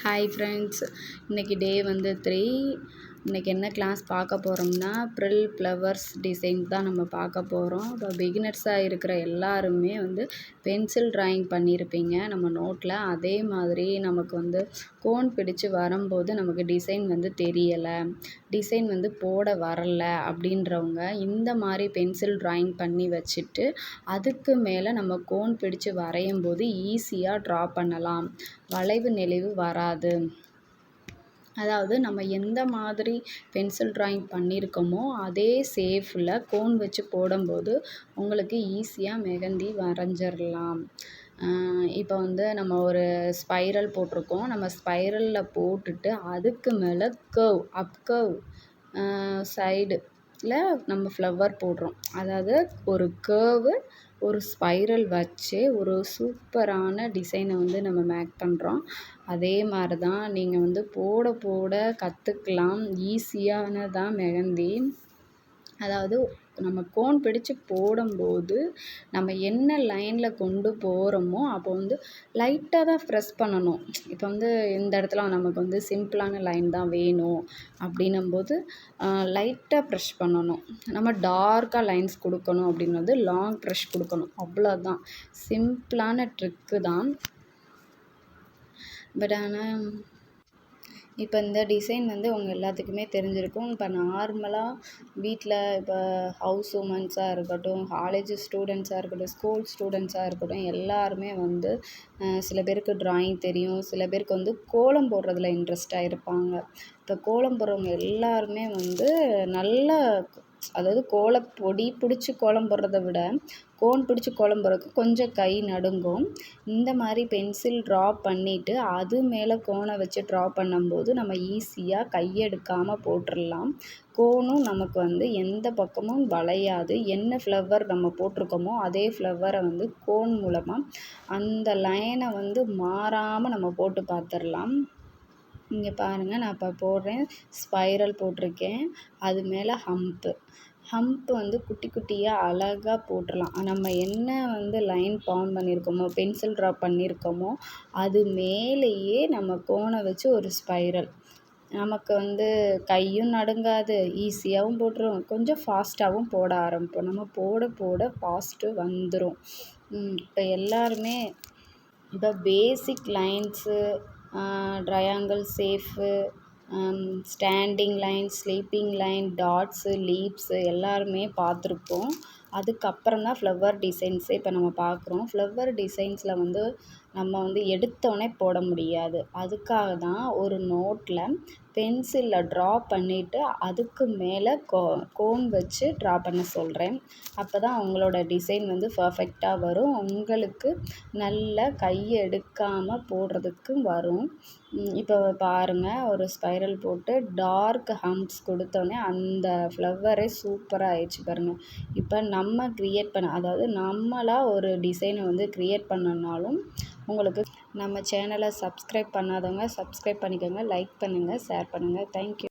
Hi friends, இன்றைக்கி டே வந்து 3. இன்றைக்கி என்ன கிளாஸ் பார்க்க போகிறோம்னா ப்ரில் ஃப்ளவர்ஸ் டிசைன் தான் நம்ம பார்க்க போகிறோம். இப்போ பிகினர்ஸாக இருக்கிற எல்லாருமே வந்து பென்சில் ட்ராயிங் பண்ணியிருப்பீங்க நம்ம நோட்டில். அதே மாதிரி நமக்கு வந்து கோன் பிடிச்சு வரும்போது நமக்கு டிசைன் வந்து தெரியலை, டிசைன் வந்து போட வரலை அப்படின்றவங்க இந்த மாதிரி பென்சில் ட்ராயிங் பண்ணி வச்சுட்டு அதுக்கு மேலே நம்ம கோன் பிடிச்சு வரையும் போது ஈஸியாக ட்ரா பண்ணலாம், வளைவு நெளிவு வராது. அதாவது நம்ம எந்த மாதிரி பென்சில் ட்ராயிங் பண்ணியிருக்கோமோ அதே ஷேப்பில் கோன் வச்சு போடும்போது உங்களுக்கு ஈஸியாக மெஹந்தி வரைஞ்சிடலாம். இப்போ வந்து நம்ம ஒரு ஸ்பைரல் போட்டிருக்கோம். நம்ம ஸ்பைரலில் போட்டுட்டு அதுக்கு மேலே அப் கர்வ் சைடில் நம்ம ஃப்ளவர் போடுறோம். அதாவது ஒரு கர்வு ஒரு ஸ்பைரல் வச்சு ஒரு சூப்பரான டிசைனை வந்து நம்ம மேக் பண்ணுறோம். அதே மாதிரி தான் நீங்கள் வந்து போட போட கற்றுக்கலாம். ஈஸியானதான் மெஹந்தி. அதாவது நம்ம கோன் பிடிச்சு போடும்போது நம்ம என்ன லைனில் கொண்டு போகிறோமோ அப்போ வந்து லைட்டாக தான் ப்ரெஸ் பண்ணணும். இப்போ வந்து இந்த இடத்துல நமக்கு வந்து சிம்பிளான லைன் தான் வேணும் அப்படின்னும்போது லைட்டாக ப்ரெஷ் பண்ணணும். நம்ம டார்க்காக லைன்ஸ் கொடுக்கணும் அப்படின்னும் லாங் ப்ரெஷ் கொடுக்கணும். அவ்வளோதான், சிம்பிளான ட்ரிக்கு தான். பட் ஆனால் இப்போ இந்த டிசைன் வந்து உங்கள் எல்லாத்துக்குமே தெரிஞ்சிருக்கும். இப்போ நார்மலாக வீட்டில் இப்போ ஹவுஸ் உமன்ஸாக இருக்கட்டும், காலேஜ் ஸ்டூடெண்ட்ஸாக இருக்கட்டும், ஸ்கூல் ஸ்டூடெண்ட்ஸாக இருக்கட்டும், எல்லாருமே வந்து சில பேருக்கு ட்ராயிங் தெரியும், சில பேருக்கு வந்து கோலம் போடுறதுல இன்ட்ரெஸ்ட்டாக இருப்பாங்க. இப்போ கோலம் போடுறவங்க எல்லாருமே வந்து நல்ல, அதாவது கோலப்பொடி பிடிச்சி கோலம் போடுறத விட கோன் பிடிச்சி கோலம் போடுறதுக்கு கொஞ்சம் கை நடுங்கும். இந்த மாதிரி பென்சில் ட்ரா பண்ணிவிட்டு அது மேலே கோனை வச்சு ட்ரா பண்ணும்போது நம்ம ஈஸியாக கையெடுக்காமல் போட்டுடலாம். கோனும் நமக்கு வந்து எந்த பக்கமும் வளையாது. என்ன ஃப்ளவர் நம்ம போட்டிருக்கோமோ அதே ஃப்ளவரை வந்து கோன் மூலமாக அந்த லைனை வந்து மாறாமல் நம்ம போட்டு பார்த்துடலாம். இங்கே பாருங்கள், நான் இப்போ போடுறேன். ஸ்பைரல் போட்டிருக்கேன், அது மேலே ஹம்ப்பு வந்து குட்டி குட்டியாக அழகாக போட்டுடலாம். நம்ம என்ன வந்து லைன் ஃபார்ம் பண்ணியிருக்கோமோ, பென்சில் ட்ரா பண்ணியிருக்கோமோ அது மேலேயே நம்ம கோனை வச்சு ஒரு ஸ்பைரல். நமக்கு வந்து கையும் நடுங்காது, ஈஸியாகவும் போட்டுரும், கொஞ்சம் ஃபாஸ்ட்டாகவும் போட ஆரம்பிப்போம். நம்ம போட போட ஃபாஸ்ட்டு வந்துடும். இப்போ எல்லாருமே இப்போ basic lines, triangle shape, standing line, sleeping line, dots, leafs எல்லாருமே பார்த்துருப்போம். அதுக்கப்புறம் தான் ஃப்ளவர் டிசைன்ஸே இப்போ நம்ம பார்க்குறோம். ஃப்ளவர் டிசைன்ஸில் வந்து நம்ம வந்து எடுத்தோடனே போட முடியாது. அதுக்காக தான் ஒரு நோட்டில் பென்சிலில் ட்ரா பண்ணிவிட்டு அதுக்கு மேலே கோன் வச்சு ட்ரா பண்ண சொல்கிறேன். அப்போ தான் உங்களோட டிசைன் வந்து பர்ஃபெக்டாக வரும். உங்களுக்கு நல்ல கையை எடுக்காமல் போடுறதுக்கும் வரும். இப்போ பாருங்கள், ஒரு ஸ்பைரல் போட்டு டார்க் ஹம்ப்ஸ் கொடுத்தோன்னே அந்த ஃப்ளவரே சூப்பராக ஆயிடுச்சு பாருங்கள். இப்போ நம்ம க்ரியேட் பண்ண, அதாவது நம்மளாக ஒரு டிசைனை வந்து க்ரியேட் பண்ணனாலும் உங்களுக்கு நம்ம சேனலை சப்ஸ்கிரைப் பண்ணாதவங்க சப்ஸ்கிரைப் பண்ணிக்கோங்க, லைக் பண்ணுங்கள், ஷேர் பண்ணுங்கள். தேங்க்யூ.